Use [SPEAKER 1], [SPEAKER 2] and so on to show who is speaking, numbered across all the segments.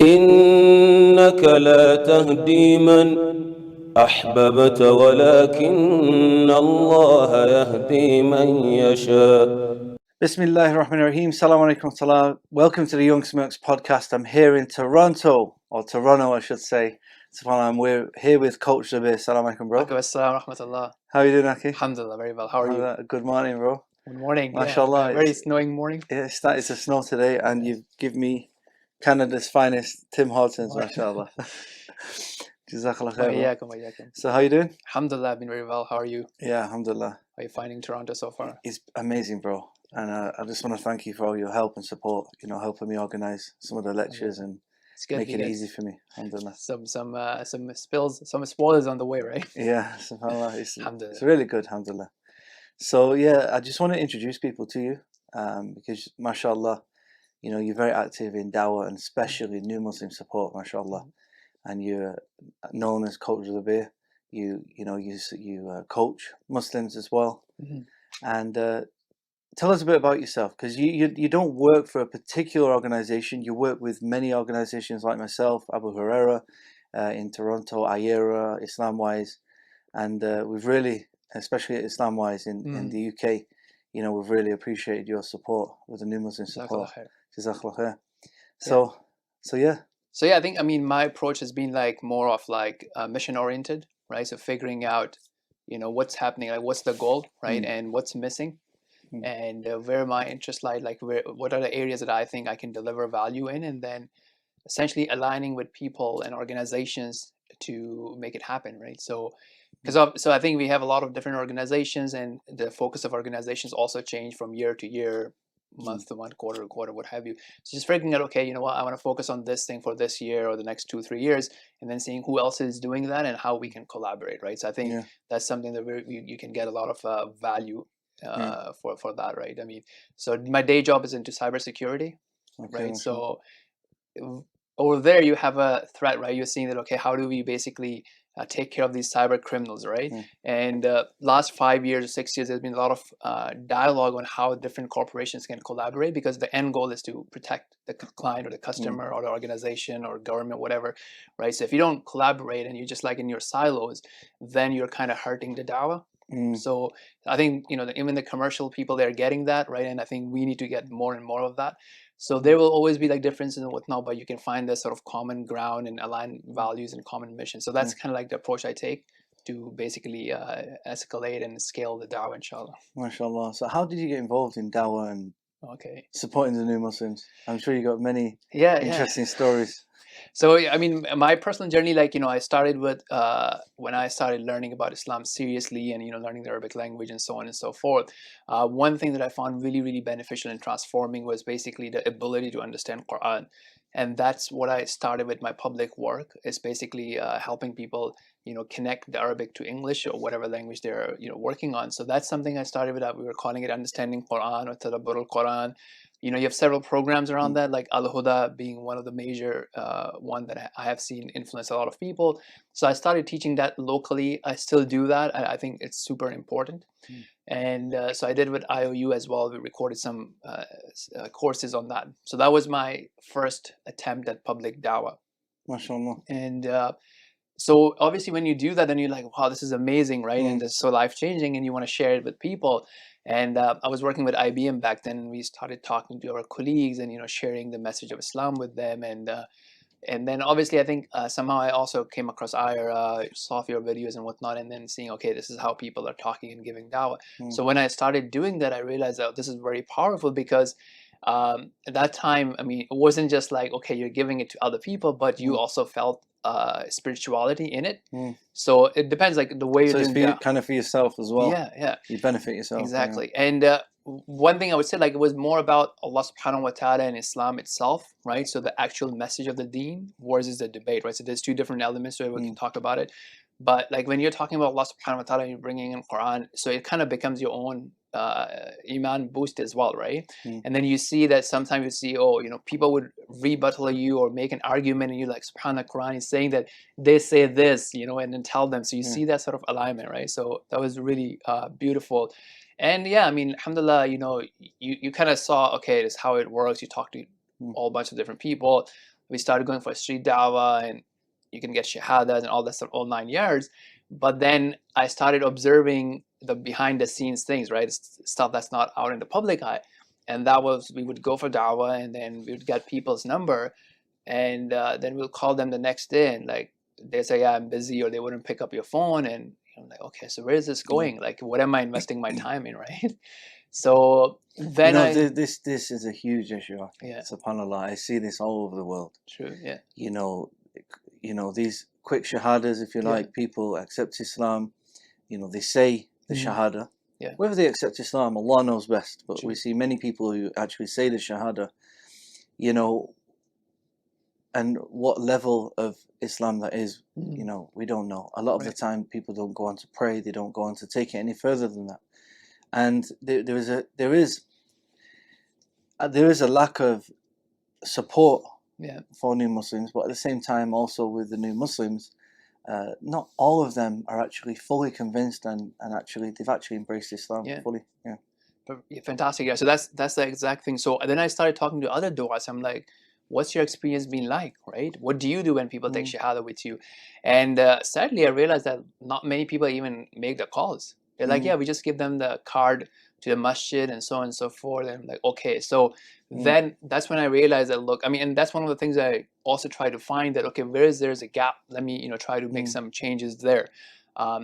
[SPEAKER 1] إنك لا تهدي من أحببت ولكن الله يهدي من يشاء.
[SPEAKER 2] Bismillahir Rahmanir Rahim. Assalamu alaikum salam. Welcome to the Young Smirks podcast. I'm here in Toronto, or Toronto, I should say. SubhanAllah, we're here with Coach Zubair. Assalamu alaikum, bro.
[SPEAKER 3] Assalamu rahmatullah.
[SPEAKER 2] How are you doing, Aki?
[SPEAKER 3] Alhamdulillah, very well. How are you?
[SPEAKER 2] Good morning, bro.
[SPEAKER 3] Good morning.
[SPEAKER 2] MashaAllah.
[SPEAKER 3] Yeah, very snowing morning.
[SPEAKER 2] Yeah, it started to snow today, and you've given me Canada's finest Tim Hortons, mashallah. Jazakallah khair, bro. So, how are you doing?
[SPEAKER 3] Alhamdulillah, I've been very well. How are you?
[SPEAKER 2] Yeah, alhamdulillah.
[SPEAKER 3] How are you finding Toronto so far?
[SPEAKER 2] It's amazing, bro. And I just want to thank you for all your help and support, helping me organize some of the lectures and making it easy for me. Alhamdulillah.
[SPEAKER 3] Some spoilers on the way, right?
[SPEAKER 2] Yeah, subhanAllah. It's really good, alhamdulillah. So, yeah, I just want to introduce people to you because, mashallah, you're very active in dawah and especially new Muslim support, mashallah. And you're known as Coach Zubair. You coach Muslims as well. And tell us a bit about yourself, because you don't work for a particular organization. You work with many organizations like myself, Abu Huraira in Toronto, iERA, IslamWise, and we've really, especially at IslamWise in the UK, we've really appreciated your support with the new Muslim support. Jazakallah khair. So yeah.
[SPEAKER 3] So yeah, I mean, my approach has been more of mission oriented, right? So figuring out, what's happening, what's the goal, right? And what's missing. And where my interests lie, what are the areas that I think I can deliver value in, and then essentially aligning with people and organizations to make it happen, right? So I think we have a lot of different organizations, and the focus of organizations also change from year to year, month to month, quarter to quarter, what have you. So just figuring out, okay, I want to focus on this thing for this year or the next 2-3 years, and then seeing who else is doing that and how we can collaborate, right? So I think that's something that you can get a lot of value for that, right? I mean, so my day job is into cybersecurity, right? So over there you have a threat, right? You're seeing that, okay, how do we basically take care of these cyber criminals, right? And last 5 years or 6 years, there's been a lot of dialogue on how different corporations can collaborate, because the end goal is to protect the client or the customer or the organization or government, whatever, right? So if you don't collaborate and you're just in your silos, then you're kind of hurting the dawah. So I think, even the commercial people, they're getting that, right? And I think we need to get more and more of that. So there will always be differences and whatnot, but you can find this sort of common ground and align values and common mission. So that's kind of the approach I take to basically escalate and scale the dawah, inshallah.
[SPEAKER 2] MashaAllah. So how did you get involved in dawah and supporting the new Muslims? I'm sure you got many interesting stories.
[SPEAKER 3] So, I mean, my personal journey, I started with when I started learning about Islam seriously and, learning the Arabic language and so on and so forth. One thing that I found really, really beneficial and transforming was basically the ability to understand Quran. And that's what I started with my public work, is basically helping people, connect the Arabic to English or whatever language they're, working on. So that's something I started with. We were calling it Understanding Quran or Tadabbur al-Quran. You have several programs around that, like Al-Huda being one of the major one that I have seen influence a lot of people. So I started teaching that locally. I still do that. I think it's super important. And so I did with IOU as well. We recorded some courses on that. So that was my first attempt at public dawah.
[SPEAKER 2] MashaAllah.
[SPEAKER 3] And so obviously when you do that, then you're like, wow, this is amazing, right? And this is so life-changing, and you want to share it with people. And I was working with IBM back then, and we started talking to our colleagues and, sharing the message of Islam with them. And then obviously I think somehow I also came across iERA, saw your videos and whatnot, and then seeing, okay, this is how people are talking and giving dawah. So when I started doing that, I realized that this is very powerful, because at that time, I mean, it wasn't just okay, you're giving it to other people, but you also felt spirituality in it. So it depends the way you're doing
[SPEAKER 2] it. Kind of for yourself as well.
[SPEAKER 3] Yeah.
[SPEAKER 2] You benefit yourself.
[SPEAKER 3] Exactly. And one thing I would say, it was more about Allah subhanahu wa ta'ala and Islam itself, right? So the actual message of the deen versus the debate, right? So there's two different elements, so we can talk about it. But when you're talking about Allah subhanahu wa ta'ala and you're bringing in Quran, so it kind of becomes your own iman boost as well, right? And then you see that sometimes you see, people would rebuttal you or make an argument, and you're like, subhanallah, Quran is saying that they say this, and then tell them. So you see that sort of alignment, right? So that was really beautiful. And yeah, I mean, alhamdulillah, you kind of saw, okay, this is how it works. You talk to a whole bunch of different people. we started going for street dawah, and you can get shahadas and all that stuff, all 9 yards. But then I started observing the behind the scenes things, right? Stuff that's not out in the public eye. And that was, we would go for dawah, and then we would get people's number, and then we'll call them the next day, and like they say, yeah, I'm busy, or they wouldn't pick up your phone, and I'm like, okay, so where is this going? Like, what am I investing my time in, right? So then
[SPEAKER 2] this is a huge issue.
[SPEAKER 3] Yeah.
[SPEAKER 2] SubhanAllah, I see this all over the world.
[SPEAKER 3] True. Yeah.
[SPEAKER 2] You know, these quick shahadas, if you like, people accept Islam. You know, they say the shahada.
[SPEAKER 3] Yeah.
[SPEAKER 2] Whether they accept Islam, Allah knows best. But
[SPEAKER 3] True.
[SPEAKER 2] we see many people who actually say the shahada. You know, and what level of Islam that is, you know, we don't know. A lot of the time, people don't go on to pray. They don't go on to take it any further than that. And there is a lack of support for new Muslims, but at the same time, also with the new Muslims, not all of them are actually fully convinced and actually they've actually embraced Islam fully. Yeah.
[SPEAKER 3] Fantastic. Yeah. So that's the exact thing. So then I started talking to other du'as. I'm like, what's your experience been like, right? What do you do when people take shahada with you? And sadly, I realized that not many people even make the calls. They're like, yeah, we just give them the card to the masjid and so on and so forth. And I'm like, okay. So then that's when I realized that, look, I mean, and that's one of the things I also try to find, that, okay, there's a gap. Let me, you know, try to make some changes there.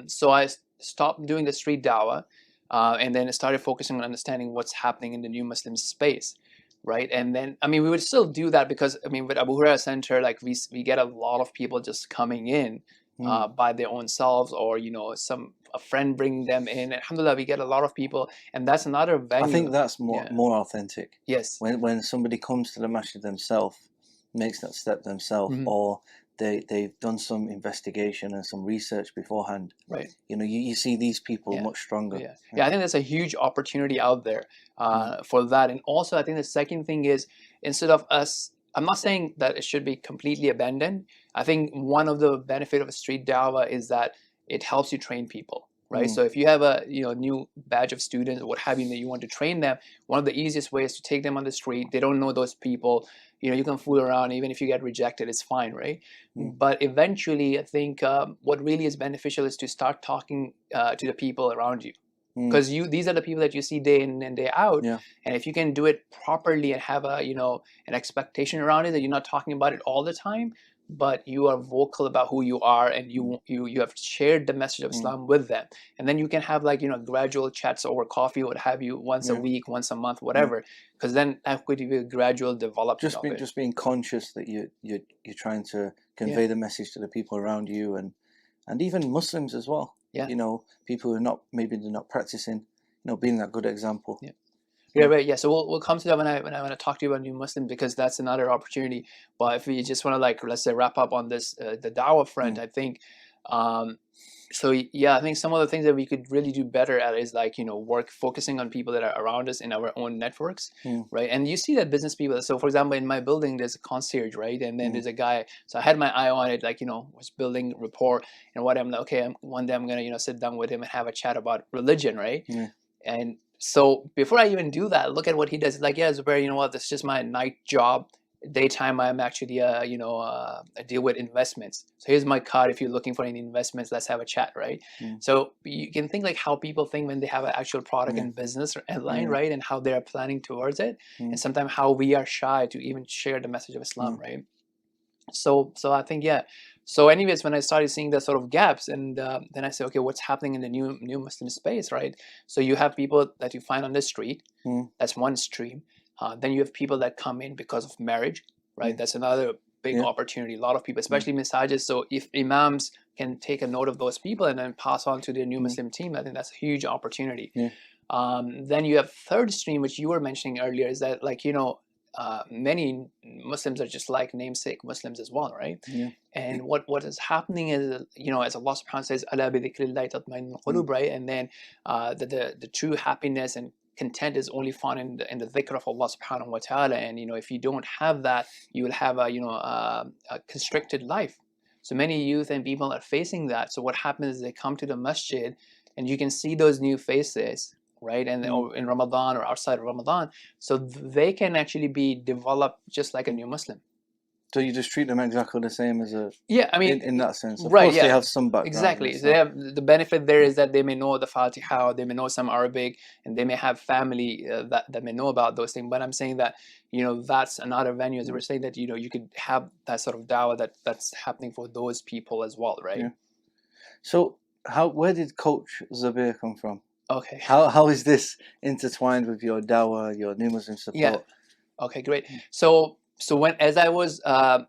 [SPEAKER 3] So I stopped doing the street dawah, and then started focusing on understanding what's happening in the new Muslim space. Right. And then, I mean, we would still do that because, I mean, with Abu Huraira Centre, like we get a lot of people just coming in by their own selves, or, you know, a friend bringing them in. Alhamdulillah, we get a lot of people, and that's another venue.
[SPEAKER 2] I think that's more authentic.
[SPEAKER 3] Yes.
[SPEAKER 2] When somebody comes to the masjid themselves, makes that step themselves, or they've done some investigation and some research beforehand.
[SPEAKER 3] Right.
[SPEAKER 2] You know, you see these people much stronger.
[SPEAKER 3] Yeah, I think there's a huge opportunity out there for that. And also, I think the second thing is, instead of us, I'm not saying that it should be completely abandoned. I think one of the benefit of a street dawah is that it helps you train people, right? So if you have a new batch of students or what have you, that you want to train them, one of the easiest ways to take them on the street. They don't know those people. You know, you can fool around. Even if you get rejected, it's fine, right? But eventually, I think what really is beneficial is to start talking to the people around you. Because these are the people that you see day in and day out, and if you can do it properly and have a an expectation around it, that you're not talking about it all the time, but you are vocal about who you are, and you have shared the message of Islam with them, and then you can have gradual chats over coffee, what have you, once a week, once a month, whatever, because then that could be a gradual development.
[SPEAKER 2] Just being conscious that you're trying to convey the message to the people around you, and even Muslims as well. You know, people who are maybe they're not practicing, being that good example.
[SPEAKER 3] Right. So we'll come to that when I want to talk to you about new Muslims, because that's another opportunity. But if we just want to let's say wrap up on this the dawah front, I think I think some of the things that we could really do better at is focusing on people that are around us in our own networks, right? And you see that business people. So for example, in my building, there's a concierge, right? And then there's a guy. So I had my eye on it, was building rapport, and what I'm like, okay, one day I'm gonna sit down with him and have a chat about religion, right? And so before I even do that, look at what he does. It's like, yeah, Zubair, you know what? This is just my night job. Daytime, I'm actually I deal with investments. So here's my card. If you're looking for any investments, let's have a chat, right? So you can think how people think when they have an actual product and business or line, right? And how they are planning towards it, and sometimes how we are shy to even share the message of Islam, right? So I think So anyways, when I started seeing the sort of gaps, and then I said, okay, what's happening in the new Muslim space, right? So you have people that you find on the street. That's one stream. Then you have people that come in because of marriage, right? That's another big opportunity. A lot of people, especially massages. So if imams can take a note of those people and then pass on to their new Muslim team, I think that's a huge opportunity. Then you have third stream, which you were mentioning earlier, is that many Muslims are just like namesake Muslims as well, right? And what is happening is, as Allah subhanahu wa ta'ala says, "Ala bi dhikrillahi tatma'innul qulub," right? And then the true happiness and content is only found in the dhikr of Allah subhanahu wa ta'ala. And if you don't have that, you will have a constricted life. So many youth and people are facing that. So what happens is they come to the masjid and you can see those new faces, right? And in Ramadan or outside of Ramadan, so they can actually be developed just like a new Muslim,
[SPEAKER 2] So you just treat them exactly the same as a
[SPEAKER 3] Yeah, I mean,
[SPEAKER 2] in that sense. Of
[SPEAKER 3] right?
[SPEAKER 2] course, they
[SPEAKER 3] Yeah,
[SPEAKER 2] have some background.
[SPEAKER 3] exactly.
[SPEAKER 2] and
[SPEAKER 3] So they
[SPEAKER 2] stuff.
[SPEAKER 3] have the benefit there is that they may know the Fatiha, or they may know some Arabic, and they may have family that may know about those things. But I'm saying that that's another venue. As we're saying that you could have that sort of dawah that's happening for those people as well, right?
[SPEAKER 2] Yeah. So where did Coach Zubair come from?
[SPEAKER 3] Okay.
[SPEAKER 2] How is this intertwined with your dawah, your new Muslim support?
[SPEAKER 3] Yeah. Okay, great. So as I was, I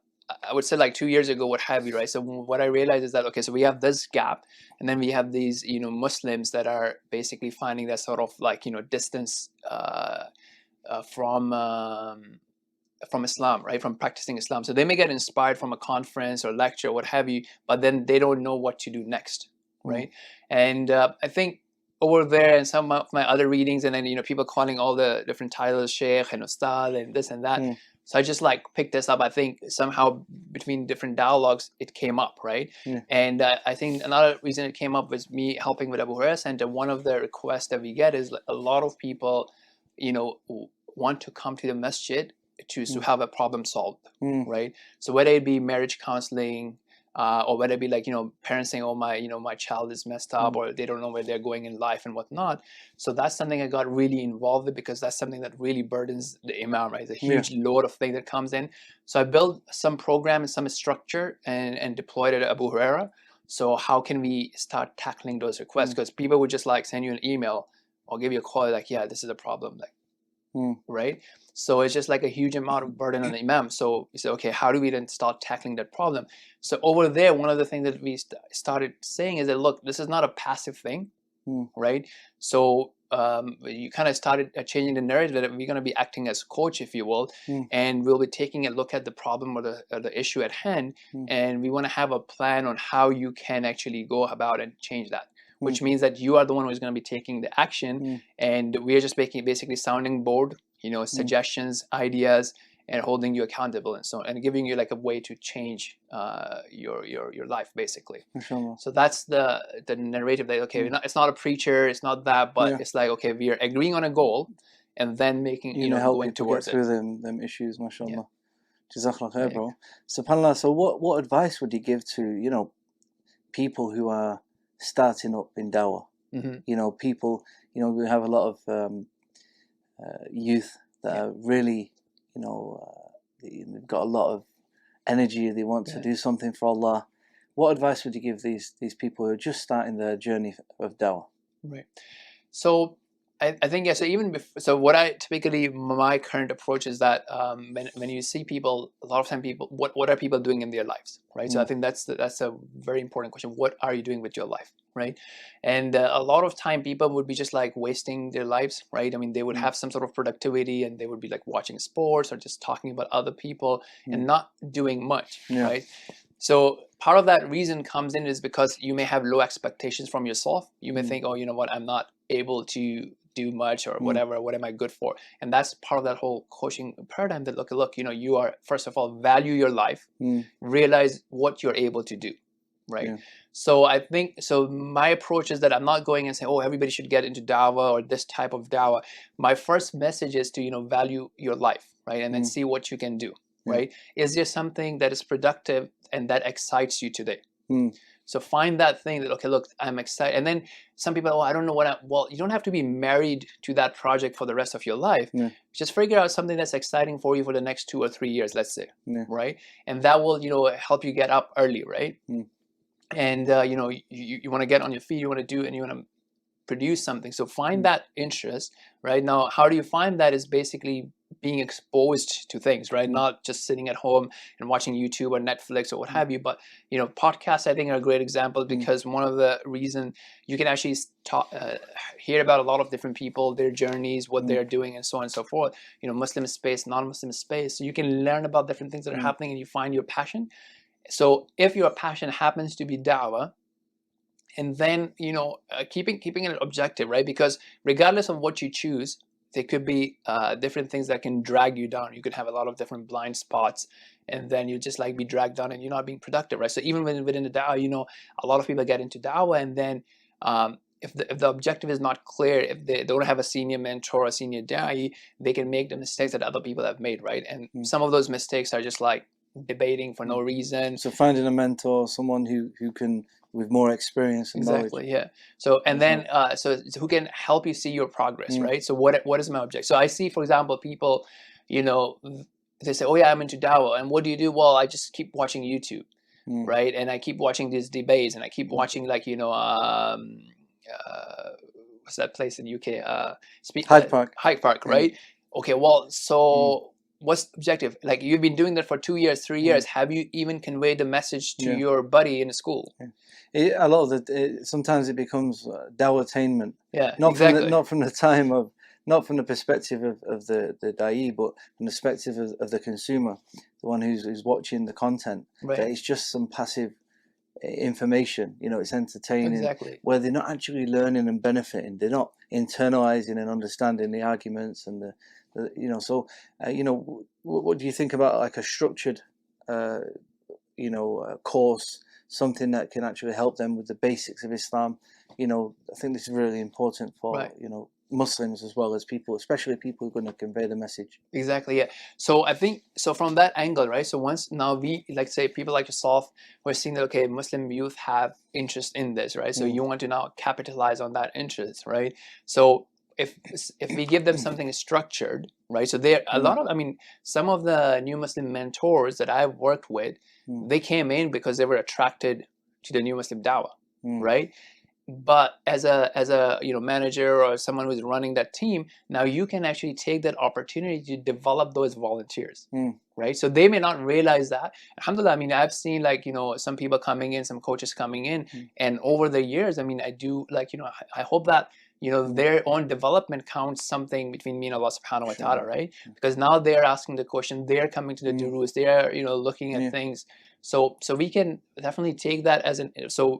[SPEAKER 3] would say like 2 years ago, what have you, right? So what I realized is that, okay, so we have this gap, and then we have these, Muslims that are basically finding that sort of like, distance from Islam, right? From practicing Islam. So they may get inspired from a conference or lecture, what have you, but then they don't know what to do next, right? And I think over there and some of my other readings, and then people calling all the different titles Sheikh and Ustad and this and that. So I just like picked this up. I think somehow between different dialogues it came up, right? And I think another reason it came up was me helping with Abu Huraira Centre. One of the requests that we get is a lot of people, want to come to the masjid to have a problem solved, right? So whether it be marriage counseling, or whether it be like parents saying, oh my child is messed up, or they don't know where they're going in life and whatnot. So that's something I got really involved with, because that's something that really burdens the imam, right? It's a huge load of thing that comes in. So I built some program and some structure and deployed it at Abu Huraira. So how can we start tackling those requests? Because people would just like send you an email or give you a call like, yeah, this is a problem, like, right? So it's just like a huge amount of burden on the imam. So we said, okay, how do we then start tackling that problem? So over there, one of the things that we started saying is that, look, this is not a passive thing, right? So you kind of started changing the narrative that we're going to be acting as coach, if you will, and we'll be taking a look at the problem or the issue at hand, and we want to have a plan on how you can actually go about and change that. Which means that you are the one who's going to be taking the action, and we are just basically sounding board, suggestions, ideas, and holding you accountable and so on, and giving you like a way to change your life basically. So that's the narrative that, okay, it's not a preacher, it's not that, but it's like, okay, we are agreeing on a goal, and then making going towards
[SPEAKER 2] get through them issues. MashaAllah. Jazakallah khair, bro. SubhanAllah. So what advice would you give to people who are starting up in dawah? People, we have a lot of youth that are really, they've got a lot of energy, they want to do something for Allah. What advice would you give these people who are just starting their journey of dawah? Right.
[SPEAKER 3] So I think, so even before, so what I typically, my current approach is that when you see people, a lot of time people, what are people doing in their lives, right? So I think that's a very important question. What are you doing with your life, right? And a lot of time people would be just like wasting their lives, right? I mean, they would have some sort of productivity, and they would be like watching sports or just talking about other people and not doing much, right? So part of that reason comes in is because you may have low expectations from yourself. You may think, oh, you know what, I'm not able to do much or whatever, what am I good for? And that's part of that whole coaching paradigm that look, you are, first of all, value your life, realize what you're able to do, right? So I think, so my approach is that I'm not going and saying, oh, everybody should get into dawah or this type of dawah. My first message is to, value your life, right? And then see what you can do, right? Is there something that is productive and that excites you today? So find that thing that, okay, look, I'm excited. And then some people, oh, I don't know well, you don't have to be married to that project for the rest of your life. Just figure out something that's exciting for you for the next 2 or 3 years, let's say, right? And that will, help you get up early, right? And, you want to get on your feet, you want to do, and you want to produce something. So find that interest, right? Now, how do you find that is basically being exposed to things, right? Not just sitting at home and watching YouTube or Netflix or what have you, but podcasts I think are a great example, because one of the reason you can actually hear about a lot of different people, their journeys, what they're doing, and so on and so forth. Muslim space, non-Muslim space, so you can learn about different things that are happening, and you find your passion. So if your passion happens to be dawah, and then keeping it objective, right? Because regardless of what you choose, there could be different things that can drag you down. You could have a lot of different blind spots, and then you just like be dragged down, and you're not being productive, right? So even within the dawah, a lot of people get into dawah, and then if the objective is not clear, if they don't have a senior mentor or a senior da'i, they can make the mistakes that other people have made, right? And some of those mistakes are just like debating for no reason.
[SPEAKER 2] So finding a mentor, someone who can, with more experience and knowledge.
[SPEAKER 3] Exactly, yeah. So and then so who can help you see your progress, right? So what is my objective? So I see, for example, people, you know, they say, oh yeah, I'm into dawah, and what do you do? Well, I just keep watching YouTube, right? And I keep watching these debates, and I keep watching, like, you know, what's that place in UK?
[SPEAKER 2] Hyde Park.
[SPEAKER 3] Hyde Park, right? Okay, well, so what's the objective? Like, you've been doing that for 2 years, 3 years. Have you even conveyed the message to your buddy in school?
[SPEAKER 2] A lot of sometimes it becomes dawah-tainment.
[SPEAKER 3] Yeah,
[SPEAKER 2] not
[SPEAKER 3] exactly.
[SPEAKER 2] Not from the time of, not from the perspective of the da'i, but from the perspective of the consumer, the one who's watching the content.
[SPEAKER 3] Right.
[SPEAKER 2] That it's just some passive information. You know, it's entertaining.
[SPEAKER 3] Exactly.
[SPEAKER 2] Where they're not actually learning and benefiting. They're not internalizing and understanding the arguments and the you know. So you know, what do you think about like a structured you know, course, something that can actually help them with the basics of Islam? You know, I think this is really important for you know, Muslims as well as people, especially people who are going to convey the message.
[SPEAKER 3] Exactly, yeah. So I think, so from that angle, right? So once now we, like, say people like yourself, we're seeing that, okay, Muslim youth have interest in this, right? So you want to now capitalize on that interest, right? So if we give them something structured, right? So there a lot of, I mean, some of the new Muslim mentors that I've worked with, they came in because they were attracted to the new Muslim dawah, right? But as a you know, manager or someone who's running that team, now you can actually take that opportunity to develop those volunteers, right? So they may not realize that. Alhamdulillah, I mean, I've seen, like, you know, some people coming in, some coaches coming in, and over the years, I mean, I do, like, you know, I hope that, you know, their own development counts something between me and Allah subhanahu wa ta'ala, right? Because now they're asking the question, they're coming to the durus, they're, you know, looking at things. So we can definitely take that as an, so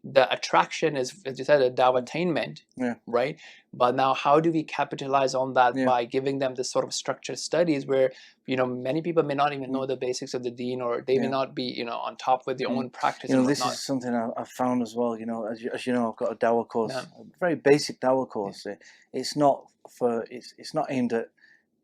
[SPEAKER 3] the attraction is, as you said, a dawah-tainment, right? But now how do we capitalize on that by giving them this sort of structured studies where, you know, many people may not even know the basics of the deen, or they may not be, you know, on top with their own practice.
[SPEAKER 2] You know, this is something I've found as well. You know, as you know, I've got a dawah course, a very basic dawah course. It's not for, it's not aimed at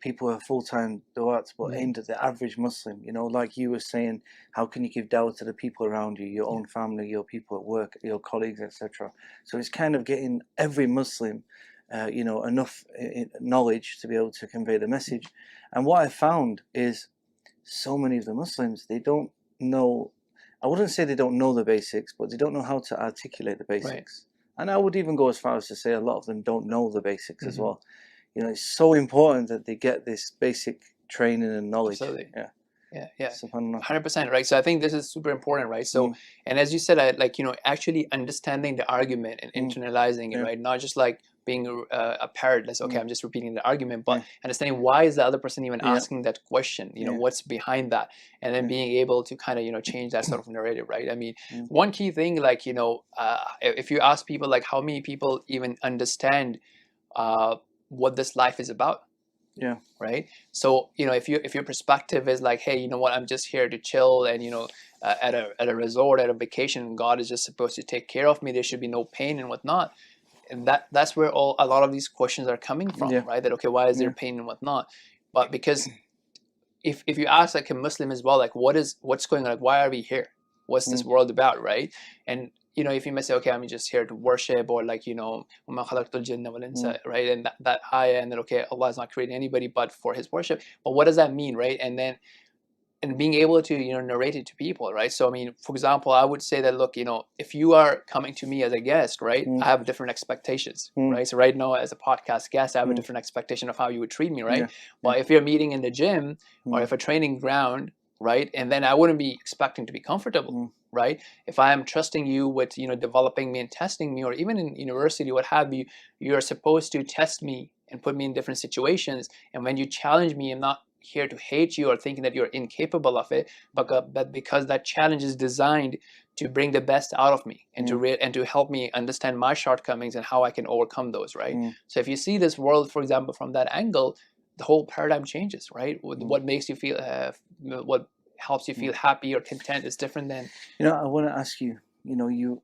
[SPEAKER 2] people who are full-time du'ats, but aimed at the average Muslim. You know, like you were saying, how can you give dawah to the people around you, your own family, your people at work, your colleagues, etc. So it's kind of getting every Muslim, you know, enough knowledge to be able to convey the message. And what I found is, so many of the Muslims, they don't know, I wouldn't say they don't know the basics, but they don't know how to articulate the basics. And I would even go as far as to say a lot of them don't know the basics as well. You know, it's so important that they get this basic training and knowledge.
[SPEAKER 3] Absolutely. Yeah.
[SPEAKER 2] SubhanAllah.
[SPEAKER 3] 100%, right? So I think this is super important, right? So, and as you said, like, you know, actually understanding the argument and internalizing it, right? Not just like being a parrot, that's okay, I'm just repeating the argument, but understanding why is the other person even asking that question, you know, what's behind that, and then being able to kind of, you know, change that sort of narrative, right? I mean, one key thing, like, you know, if you ask people, like, how many people even understand what this life is about, right? So, you know, if your perspective is like, hey, you know what, I'm just here to chill, and, you know, at a resort, at a vacation, God is just supposed to take care of me, there should be no pain and whatnot, and that's where a lot of these questions are coming from, right? That, okay, why is there pain and whatnot? But because if you ask, like, a Muslim as well, like, what's going on, like, why are we here, what's this world about, right? And, you know, if you may say, okay, I'm just here to worship, or, like, you know, right? And that ayah, and then, okay, Allah is not creating anybody but for his worship. But what does that mean, right? And then, and being able to, you know, narrate it to people, right? So, I mean, for example, I would say that, look, you know, if you are coming to me as a guest, right, I have different expectations, right? So right now, as a podcast guest, I have a different expectation of how you would treat me, right? But if you're meeting in the gym, or if a training ground, right, and then I wouldn't be expecting to be comfortable, right? If I am trusting you with, you know, developing me and testing me, or even in university, what have you, you're supposed to test me and put me in different situations. And when you challenge me, I'm not here to hate you or thinking that you're incapable of it, but because that challenge is designed to bring the best out of me, and to help me understand my shortcomings and how I can overcome those, right? So if you see this world, for example, from that angle, the whole paradigm changes, right? What makes you feel, what helps you feel happy or content is different than.
[SPEAKER 2] You know, I want to ask you, you know, you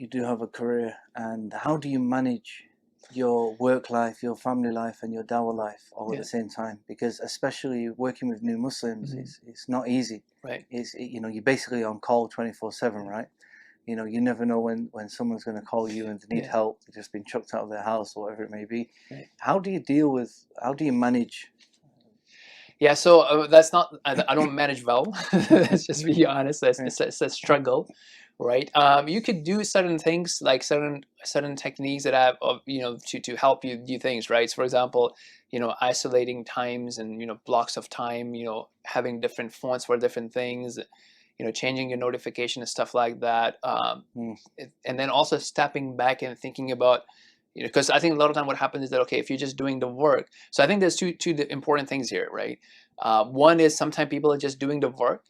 [SPEAKER 2] do have a career, and how do you manage your work life, your family life, and your dawah life all at
[SPEAKER 3] Yeah.
[SPEAKER 2] the same time, because especially working with new Muslims, it's not easy.
[SPEAKER 3] Right.
[SPEAKER 2] You're basically on call 24/7, right? You never know when someone's going to call you and they need help. They've just been chucked out of their house or whatever it may be.
[SPEAKER 3] Right.
[SPEAKER 2] How do you manage?
[SPEAKER 3] Yeah, so that's not, I don't manage well. Let's just be honest. It's a struggle, right? You could do certain things, like certain techniques that have, to help you do things, right? So for example, isolating times and, blocks of time, having different fonts for different things, changing your notification and stuff like that. And then also stepping back and thinking about, because I think a lot of time what happens is that, okay, if you're just doing the work. So I think there's two important things here, right? One is sometimes people are just doing the work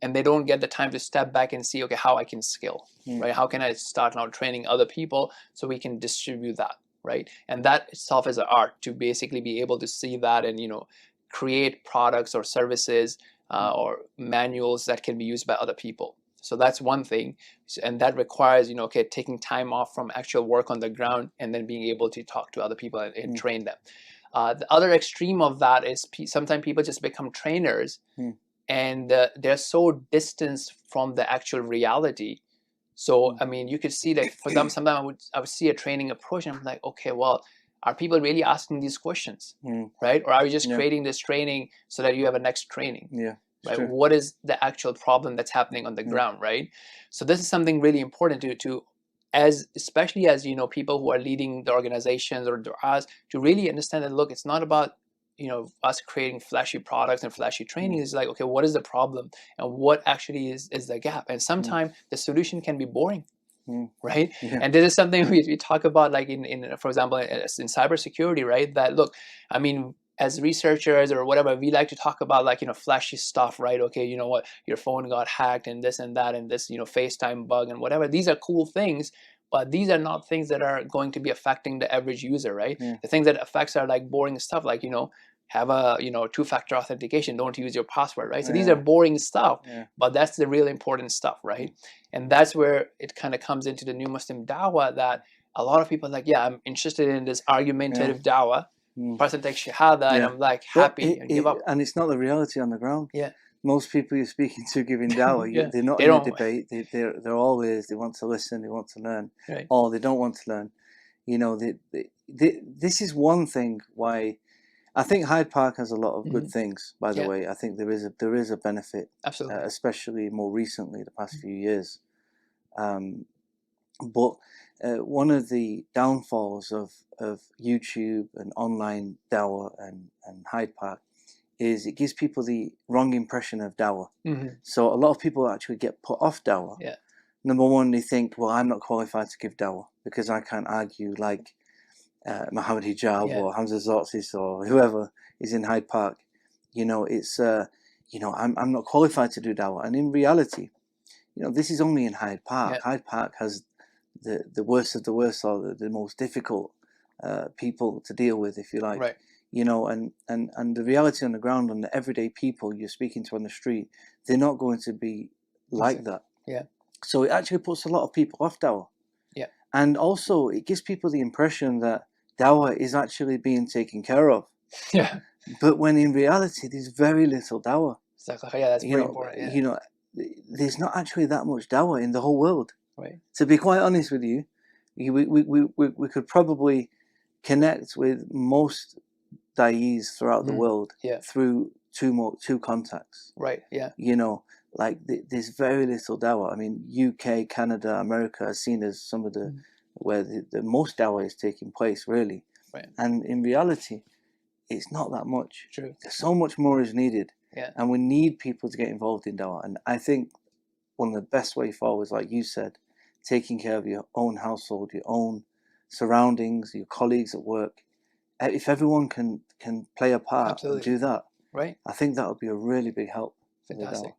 [SPEAKER 3] and they don't get the time to step back and see, okay, how I can scale, right? How can I start now training other people so we can distribute that, right? And that itself is an art, to basically be able to see that and, create products or services or manuals that can be used by other people. So that's one thing, and that requires, okay, taking time off from actual work on the ground and then being able to talk to other people and train them. The other extreme of that is sometimes people just become trainers and they're so distanced from the actual reality. So, I mean, you could see that for them, sometimes I would see a training approach and I'm like, okay, well, are people really asking these questions, right? Or are you just creating this training so that you have a next training?
[SPEAKER 2] Yeah.
[SPEAKER 3] Right? What is the actual problem that's happening on the ground, right? So this is something really important to especially as people who are leading the organizations or du'as, to really understand that, look, it's not about us creating flashy products and flashy training. It's like, okay, what is the problem and what actually is the gap? And sometimes the solution can be boring. Right? And this is something we talk about, like in for example in cybersecurity, right? That, look, I mean, as researchers or whatever, we like to talk about, like, flashy stuff, right? Okay, you know what, your phone got hacked and this and that and this, FaceTime bug and whatever. These are cool things, but these are not things that are going to be affecting the average user, right? The things that affects are like boring stuff, like, have a two-factor authentication, don't use your password, right? So these are boring stuff, but that's the real important stuff, right? And that's where it kind of comes into the new Muslim dawah, that a lot of people are like, yeah, I'm interested in this argumentative dawah. Person takes shahada and I'm like happy and give up.
[SPEAKER 2] And it's not the reality on the ground. Most people you're speaking to giving dawah, they're not in a debate. They're always, they want to listen, they want to learn, or they don't want to learn. This is one thing why I think Hyde Park has a lot of good things. By the way, I think there is a benefit,
[SPEAKER 3] absolutely,
[SPEAKER 2] especially more recently, the past few years. But one of the downfalls of YouTube and online dawah and Hyde Park is it gives people the wrong impression of dawah. So a lot of people actually get put off dawah. Number one, they think, well, I'm not qualified to give dawah because I can't argue like Muhammad Hijab or Hamza Zotsis or whoever is in Hyde Park. It's I'm not qualified to do dawah. And in reality, this is only in Hyde Park. Hyde Park has the worst of the worst, or the most difficult people to deal with, if you like.
[SPEAKER 3] Right.
[SPEAKER 2] And the reality on the ground, on the everyday people you're speaking to on the street, they're not going to be like that. So it actually puts a lot of people off dawah. And also it gives people the impression that dawah is actually being taken care of. But when in reality there's very little dawah.
[SPEAKER 3] Exactly. That's very important.
[SPEAKER 2] There's not actually that much dawah in the whole world.
[SPEAKER 3] Right.
[SPEAKER 2] To be quite honest with you, we could probably connect with most da'is throughout the world through two contacts.
[SPEAKER 3] Right.
[SPEAKER 2] Like there's very little dawah. I mean, UK, Canada, America are seen as some of the where the most dawah is taking place, really.
[SPEAKER 3] Right.
[SPEAKER 2] And in reality, it's not that much.
[SPEAKER 3] True.
[SPEAKER 2] So much more is needed. And we need people to get involved in dawah. And I think one of the best way forward is, like you said, taking care of your own household, your own surroundings, your colleagues at work. If everyone can play a part and do that, I think that would be a really big help.
[SPEAKER 3] Fantastic.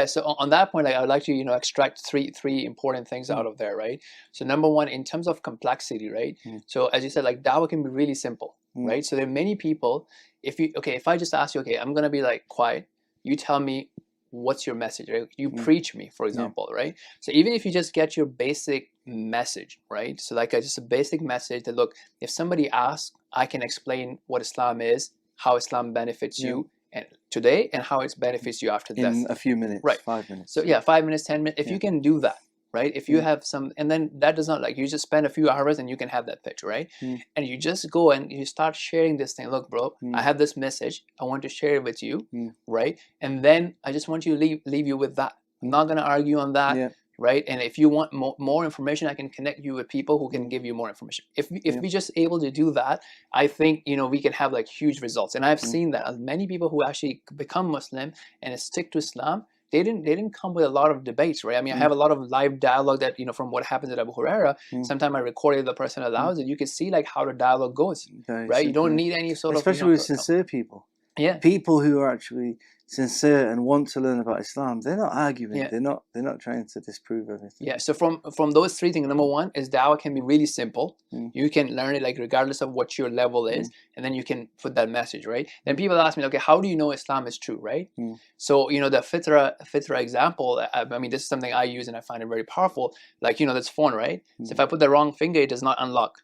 [SPEAKER 3] So on that point, like, I would like to extract three important things out of there, right? So number one, in terms of complexity, right? So as you said, like, dawah can be really simple, right? So there are many people. If I just ask you, okay, I'm gonna be like quiet, you tell me what's your message, right? You preach me, for example, right? So even if you just get your basic message, right? So like just a basic message that, look, if somebody asks, I can explain what Islam is, how Islam benefits you and today, and how it benefits you after death.
[SPEAKER 2] In a few minutes,
[SPEAKER 3] right?
[SPEAKER 2] 5 minutes.
[SPEAKER 3] So yeah, 5 minutes, 10 minutes. If you can do that, right? If you have some, and then that does not, like, you just spend a few hours and you can have that pitch, right? And you just go and you start sharing this thing. Look, bro, I have this message. I want to share it with you, right? And then I just want you to leave you with that. I'm not going to argue on that, right? And if you want more information, I can connect you with people who can give you more information. If we just able to do that, I think, you know, we can have like huge results. And I've seen that many people who actually become Muslim and stick to Islam, they didn't come with a lot of debates, right? I mean, I have a lot of live dialogue that, you know, from what happens at Abu Huraira. Sometimes I record it, the person allows it. You can see like how the dialogue goes, right? You don't need any sort
[SPEAKER 2] especially
[SPEAKER 3] of, you know,
[SPEAKER 2] with sincere people.
[SPEAKER 3] Yeah,
[SPEAKER 2] people who are actually sincere and want to learn about Islam, they're not arguing. They're not trying to disprove everything.
[SPEAKER 3] Yeah. So from those three things, number one is dawah can be really simple. You can learn it like regardless of what your level is, and then you can put that message, right? Then people ask me, okay, how do you know Islam is true, right? So, you know, the fitra example, I mean, this is something I use and I find it very powerful. Like, you know, this phone, right? So if I put the wrong finger, it does not unlock,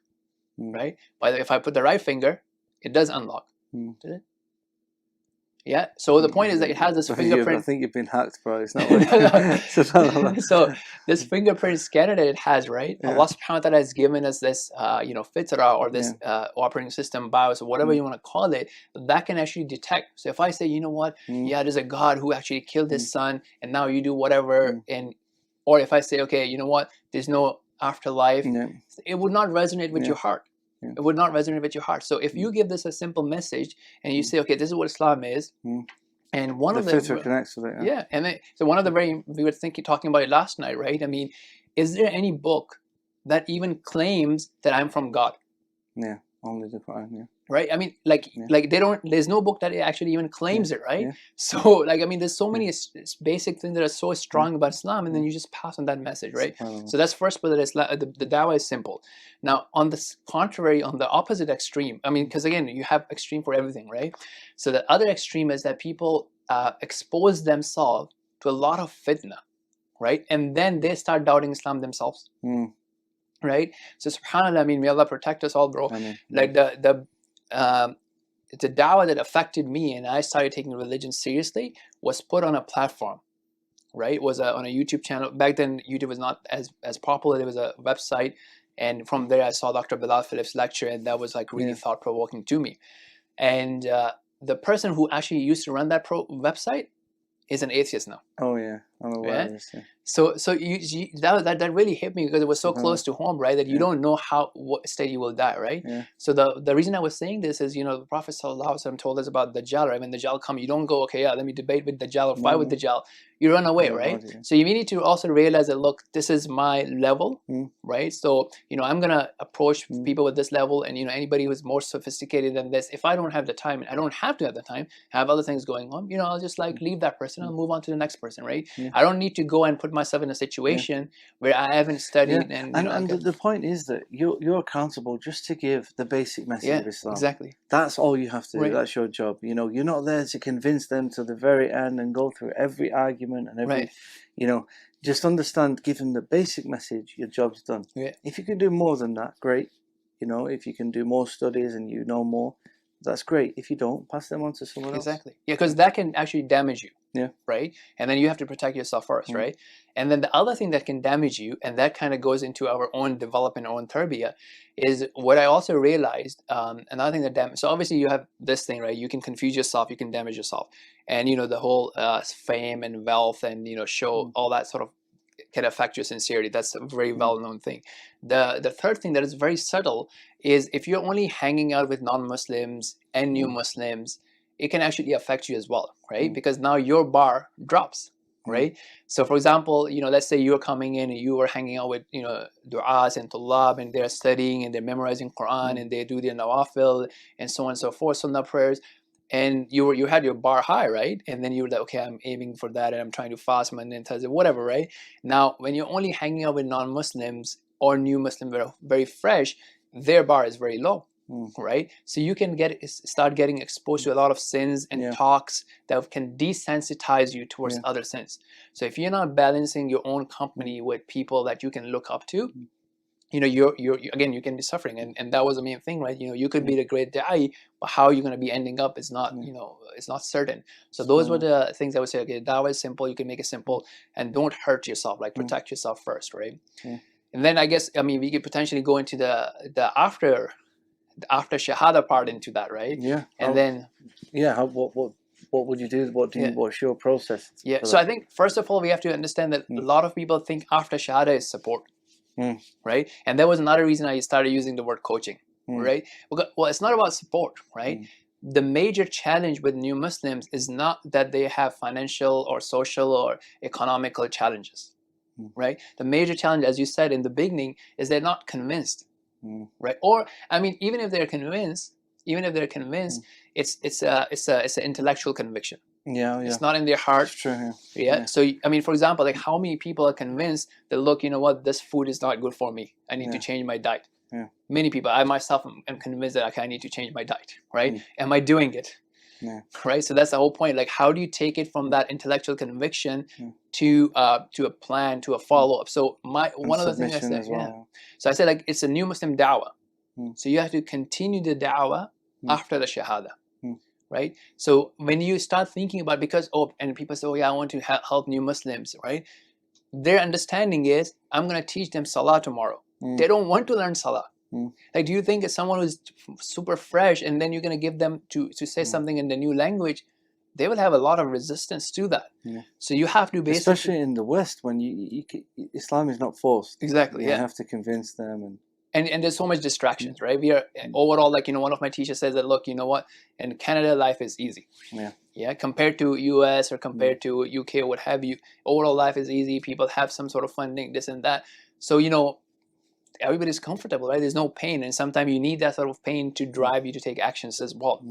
[SPEAKER 3] right? But if I put the right finger, it does unlock. Did it? Yeah. So the point is that it has this fingerprint.
[SPEAKER 2] I think you've been hacked, bro. It's not like
[SPEAKER 3] So this fingerprint scanner that it has, right? Allah subhanahu wa ta'ala has given us this, you know, fitra, or this operating system, BIOS, or whatever you want to call it, that can actually detect. So if I say, you know what, yeah, there's a God who actually killed his son, and now you do whatever, and or if I say, okay, you know what, there's no afterlife, it would not resonate with your heart. It would not resonate with your heart. So if you give this a simple message and you say, okay, this is what Islam is, and one of the
[SPEAKER 2] filter connects with it.
[SPEAKER 3] And then, so one of the we were talking about it last night, right? I mean, is there any book that even claims that I'm from God?
[SPEAKER 2] Yeah, only the Quran.
[SPEAKER 3] Right? I mean, like they don't. There's no book that actually even claims it, right? So, like, I mean, there's so many basic things that are so strong about Islam, and then you just pass on that message, right? So that's first, but the dawah is simple. Now, on the contrary, on the opposite extreme, I mean, because again, you have extreme for everything, right? So the other extreme is that people expose themselves to a lot of fitna, right? And then they start doubting Islam themselves, right? So, subhanAllah, I mean, may Allah protect us all, bro. Like the dawah that affected me and I started taking religion seriously was put on a platform, right? It was on a YouTube channel. Back then, YouTube was not as popular. There was a website, and from there I saw Dr. Bilal Phillips lecture, and that was like really thought-provoking to me. And the person who actually used to run that website is an atheist now.
[SPEAKER 2] Oh yeah, I'm aware of this.
[SPEAKER 3] So that really hit me because it was so close to home, right? That you don't know what state you will die, right? So the reason I was saying this is, you know, the Prophet ﷺ told us about Dajjal, right? When Dajjal come, you don't go, okay, yeah, let me debate with Dajjal or fight with Dajjal. You run away, right? So you need to also realize that, look, this is my level, right? So, you know, I'm gonna approach people with this level, and, you know, anybody who's more sophisticated than this, if I don't have the time, and I don't have to have the time, I have other things going on, you know, I'll just like leave that person and move on to the next person, right? I don't need to go and put myself in a situation where I haven't studied. And
[SPEAKER 2] the point is that you're accountable just to give the basic message of Islam.
[SPEAKER 3] Exactly.
[SPEAKER 2] That's all you have to do. That's your job. You know, you're not there to convince them to the very end and go through every argument and every, you know, just understand, give them the basic message, your job's done. If you can do more than that, great. You know, if you can do more studies and you know more, that's great. If you don't, pass them on to someone else.
[SPEAKER 3] Exactly. Yeah, because that can actually damage you. Right? And then you have to protect yourself first, right? And then the other thing that can damage you, and that kind of goes into our own development, our own tarbiyah, is what I also realized, another thing that so obviously you have this thing, right? You can confuse yourself, you can damage yourself. And, you know, the whole fame and wealth and, you know, show, all that sort of can affect your sincerity. That's a very well-known thing. The third thing that is very subtle is if you're only hanging out with non-Muslims and new Muslims, it can actually affect you as well, right? Because now your bar drops, right? So for example, you know, let's say you're coming in and you are hanging out with, you know, du'as and tullab, and they're studying and they're memorizing Quran and they do their nawafil and so on and so forth, sunnah prayers, and you had your bar high, right? And then you were like, okay, I'm aiming for that and I'm trying to fast Monday and Thursday, whatever, right? Now, when you're only hanging out with non-Muslims or new Muslims that are very fresh, their bar is very low. Right? So you can start getting exposed to a lot of sins and talks that can desensitize you towards other sins. So if you're not balancing your own company with people that you can look up to, you know, again, you can be suffering, and that was the main thing, right? You know, you could be the great da'i, but how you're going to be ending up is not, you know, it's not certain. So those were the things I would say. Okay, dawah is simple. You can make it simple, and don't hurt yourself. Like protect yourself first, right? And then I guess, I mean, we could potentially go into the after shahada part into that, right?
[SPEAKER 2] Yeah.
[SPEAKER 3] And then
[SPEAKER 2] what would you do? What's your process?
[SPEAKER 3] Yeah. So I think first of all we have to understand that a lot of people think after shahada is support, right? And that was another reason I started using the word coaching, right? Well, it's not about support, right? The major challenge with new Muslims is not that they have financial or social or economical challenges, right? The major challenge, as you said in the beginning, is they're not convinced, right? Or I mean, even if they're convinced, it's an intellectual conviction.
[SPEAKER 2] Yeah.
[SPEAKER 3] It's not in their heart.
[SPEAKER 2] It's true.
[SPEAKER 3] Yeah. So I mean, for example, like how many people are convinced that, look, you know what, this food is not good for me. I need to change my diet. Many people, I myself am convinced that, okay, I need to change my diet, right? Am I doing it? Right. So that's the whole point. Like, how do you take it from that intellectual conviction to a plan, to a follow up? So one of the things I said, so I said, like, it's a new Muslim dawah. So you have to continue the dawah after the shahada. Right? So when you start thinking about, because and people say, oh yeah, I want to help new Muslims, right? Their understanding is, I'm going to teach them salah tomorrow. They don't want to learn salah. Like, do you think it's someone who's super fresh and then you're going to give them to say something in the new language? They will have a lot of resistance to that. So you have to basically,
[SPEAKER 2] especially in the West, when Islam is not forced.
[SPEAKER 3] Exactly.
[SPEAKER 2] You have to convince them
[SPEAKER 3] and there's so much distractions, right? We are overall, like, you know, one of my teachers says that, look, you know what, in Canada life is easy. Yeah, compared to US or compared to UK or what have you, overall life is easy. People have some sort of funding, this and that. So, you know, everybody's comfortable, right? There's no pain, and sometimes you need that sort of pain to drive you to take actions as well.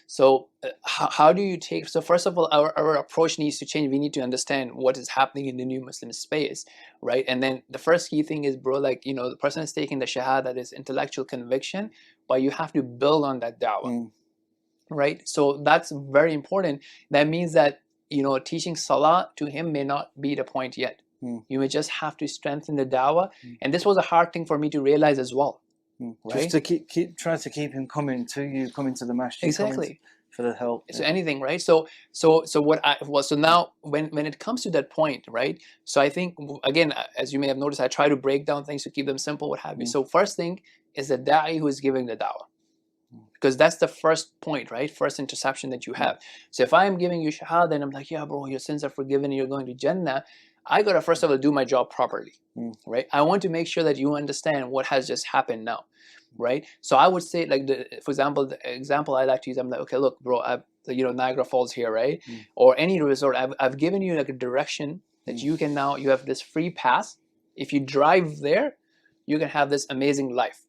[SPEAKER 3] So how do you take, so first of all, our approach needs to change. We need to understand what is happening in the new Muslim space, right? And then the first key thing is, bro, like, you know, the person is taking the shahada, that is intellectual conviction, but you have to build on that dawah, right? So that's very important. That means that, you know, teaching salah to him may not be the point yet. You may just have to strengthen the dawah, and this was a hard thing for me to realize as well. Right?
[SPEAKER 2] Just to try to keep him coming to you, coming to the masjid,
[SPEAKER 3] exactly,
[SPEAKER 2] for the help.
[SPEAKER 3] So anything, right? So now when it comes to that point, right? So I think, again, as you may have noticed, I try to break down things to keep them simple, what have you. So first thing is the da'i who is giving the dawah, because that's the first point, right? First interception that you have. So if I am giving you shahada and I'm like, yeah, bro, your sins are forgiven and you're going to Jannah, I gotta first of all do my job properly, right? I want to make sure that you understand what has just happened now, right? So I would say, like, for example, the example I like to use, I'm like, okay, look, bro, you know, Niagara Falls here, right? Or any resort, I've given you like a direction that you can now, you have this free pass. If you drive there, you can have this amazing life.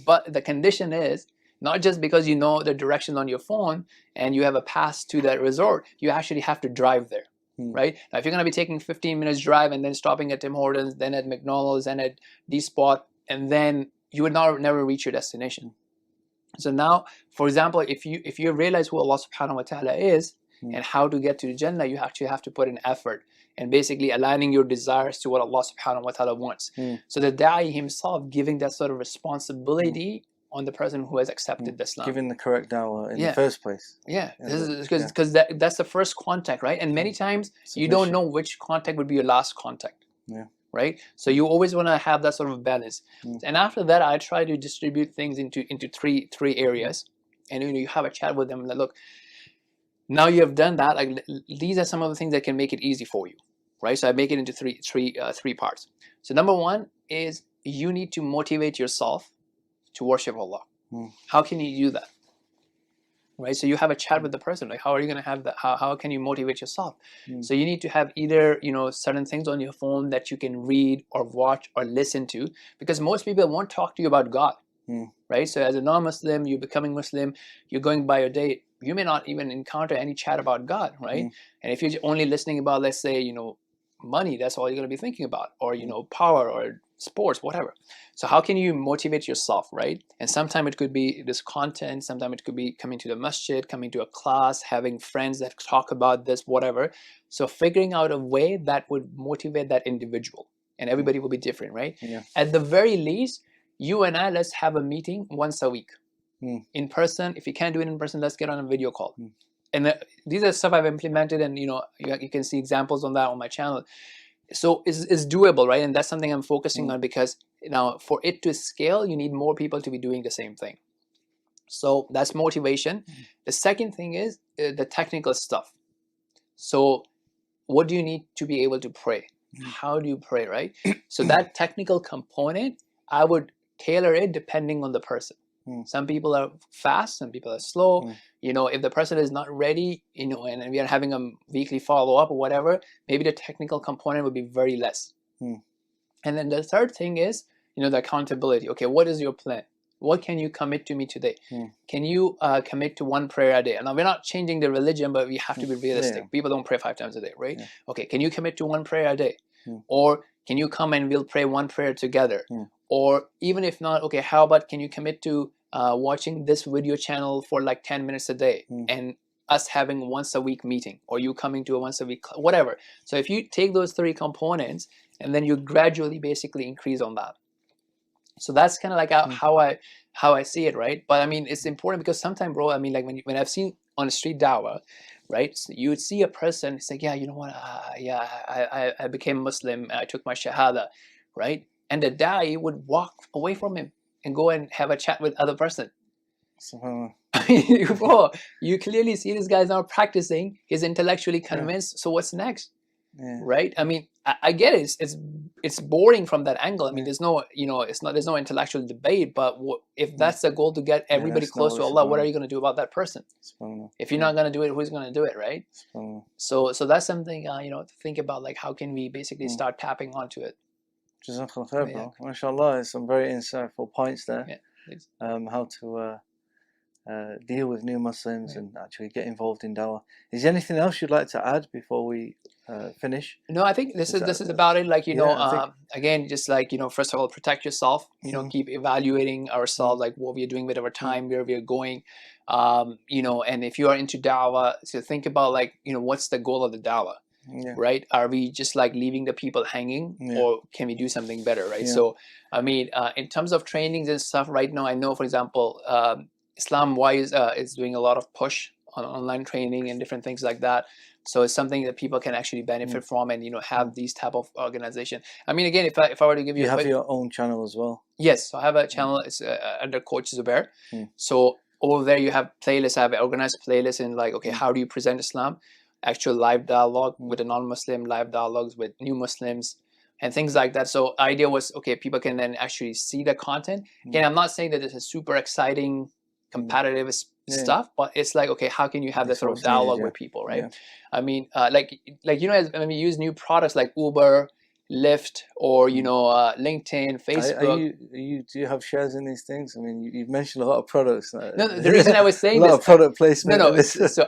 [SPEAKER 3] But the condition is, not just because you know the direction on your phone and you have a pass to that resort, you actually have to drive there. Right? Now, if you're going to be taking 15 minutes drive and then stopping at Tim Hortons, then at McDonald's, then at D-Spot, and then you would never reach your destination. So now, for example, if you realize who Allah subhanahu wa ta'ala is and how to get to the Jannah, you actually have to put in effort and basically aligning your desires to what Allah subhanahu wa ta'ala wants. So the da'i himself giving that sort of responsibility on the person who has accepted Islam.
[SPEAKER 2] Giving the correct dawah in the first place.
[SPEAKER 3] Because that's the first contact, right? And many times you don't know which contact would be your last contact. Right? So you always want to have that sort of balance. And after that, I try to distribute things into three areas. And you have a chat with them, like, look, now you have done that, like, these are some of the things that can make it easy for you. Right? So I make it into three parts. So number one is you need to motivate yourself to worship Allah. How can you do that? Right? So you have a chat with the person, like, how are you going to have that? How can you motivate yourself? So you need to have either, you know, certain things on your phone that you can read or watch or listen to, because most people won't talk to you about God. Right? So as a non-Muslim, you're becoming Muslim, you're going by your day, you may not even encounter any chat about God, right? And if you're only listening about, let's say, you know, money, that's all you're going to be thinking about, or, you know, power or sports, whatever. So how can you motivate yourself, right? And sometimes it could be this content, sometimes it could be coming to the masjid, coming to a class, having friends that talk about this, whatever. So figuring out a way that would motivate that individual. and everybody will be different, right?
[SPEAKER 2] Yeah.
[SPEAKER 3] At the very least, you and I, let's have a meeting once a week in person. If you can't do it in person, let's get on a video call. And these are stuff I've implemented, and you can see examples on that on my channel. So it's doable, right? And that's something I'm focusing on, because now for it to scale, you need more people to be doing the same thing. So that's motivation. The second thing is the technical stuff. So what do you need to be able to pray? How do you pray, right? So that technical component, I would tailor it depending on the person. Some people are fast, some people are slow. If the person is not ready, and we are having a weekly follow-up or whatever, maybe the technical component would be very less. And then the third thing is, the accountability. Okay, what is your plan? What can you commit to me today? Can you commit to one prayer a day? And now we're not changing the religion, but we have to be realistic. People don't pray 5 times a day, right? Okay, can you commit to one prayer a day? Or can you come and we'll pray one prayer together? Or even if not, okay, how about can you commit to watching this video channel for like 10 minutes a day, and us having once a week meeting, or you coming to a once a week, whatever. So if you take those 3 components and then you gradually basically increase on that. So that's kind of like how I see it, right? But I mean, it's important because sometimes, bro, I mean, like when I've seen on the street dawah, right? So you would see a person, it's like, yeah, you know what? I became Muslim. I took my shahada, right? And the da'i would walk away from him and go and have a chat with other person. Bro, you clearly see this guy's not practicing. He's intellectually convinced. So what's next? Right? I mean, I get it. It's boring from that angle. I mean, there's no, there's no intellectual debate. But if that's the goal, to get everybody close to Allah, what are you going to do about that person? If you're not going to do it, who's going to do it, right? So that's something to think about. Like, how can we basically start tapping onto it?
[SPEAKER 2] Jazakallah khair, bro. MashaAllah, some very insightful points there. How to deal with new Muslims and actually get involved in dawah. Is there anything else you'd like to add before we finish?
[SPEAKER 3] No, I think this is about it. Like, again, just like, first of all, protect yourself, keep evaluating ourselves, like what we are doing with our time, where we are going, and if you are into dawah, so think about like, what's the goal of the dawah? Right? Are we just like leaving the people hanging, or can we do something better, right? So, I mean, in terms of trainings and stuff right now, I know, for example, IslamWise is doing a lot of push on online training and different things like that. So it's something that people can actually benefit from, and have these type of organization. I mean, again, if I were to give you,
[SPEAKER 2] have your own channel as well.
[SPEAKER 3] Yes, so I have a channel. It's under Coach Zubair. So over there you have playlists. I have organized playlists in like, okay, how do you present Islam? Actual live dialogue with a non-Muslim, live dialogues with new Muslims, and things like that. So the idea was, okay, people can then actually see the content. Again, I'm not saying that this is super exciting, competitive stuff, but it's like, okay, how can you have this sort of dialogue with people, right? I mean, like as when we use new products like Uber, Lyft, or LinkedIn, Facebook.
[SPEAKER 2] Do you have shares in these things? I mean, you've mentioned a lot of products.
[SPEAKER 3] No, the reason I was saying
[SPEAKER 2] a lot of product placement.
[SPEAKER 3] No. So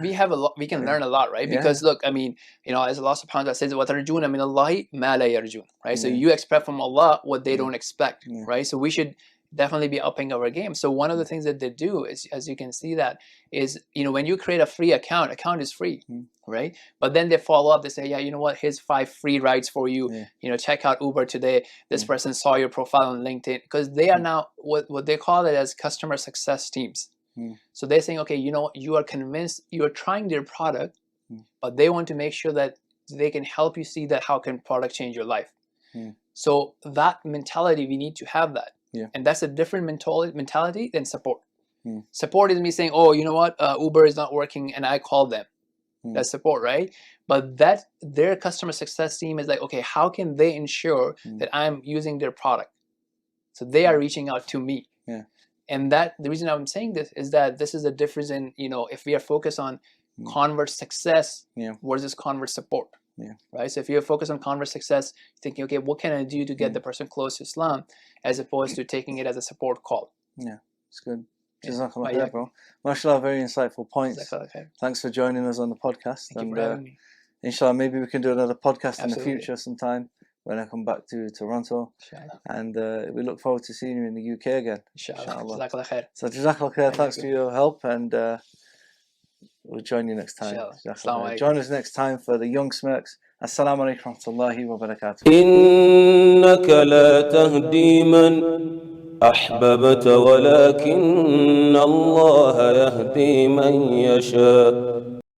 [SPEAKER 3] we have a lot. We can learn a lot, right? Because look, I mean, as Allah Subhanahu wa Taala says, "وَتَرْجُونَ مِنَ اللَّهِ مَا لَا يَرْجُونَ," right? So you expect from Allah what they don't expect, right? So we should definitely be upping our game. So one of the things that they do is, as you can see, that is, when you create a free account is free, right? But then they follow up, they say, yeah, you know what, here's 5 free rides for you, check out Uber today, this person saw your profile on LinkedIn, because they are now what they call it as customer success teams. So they're saying, okay, you are convinced, you are trying their product, but they want to make sure that they can help you see that how can product change your life. So that mentality, we need to have that. And that's a different mentality than support. Support is me saying, oh, you know what, Uber is not working, and I call them. That's support, right? But their customer success team is like, okay, how can they ensure that I'm using their product? So they are reaching out to me. And the reason I'm saying this is that this is a difference in, if we are focused on convert success versus convert support. Right. So if you're focused on convert success, thinking, okay, what can I do to get the person close to Islam, as opposed to taking it as a support call.
[SPEAKER 2] It's good. Jazakallah khair, bro. MashaAllah, very insightful points. Thanks for joining us on the podcast.
[SPEAKER 3] Thank you for having me.
[SPEAKER 2] Inshallah, maybe we can do another podcast in the future sometime when I come back to Toronto.
[SPEAKER 3] Inshallah.
[SPEAKER 2] And we look forward to seeing you in the UK again.
[SPEAKER 3] Inshallah. Jazakallah khair.
[SPEAKER 2] So Jazakallah khair, thanks for your help, and We'll join you next time.
[SPEAKER 3] Inshallah. Assalamu alaikum.
[SPEAKER 2] Join us next time for the Young Smirks. Assalamu alaikum wa rahmatullahi wa barakatuh.
[SPEAKER 1] إنك لا تهدي من أحببت ولكن الله يهدي من يشاء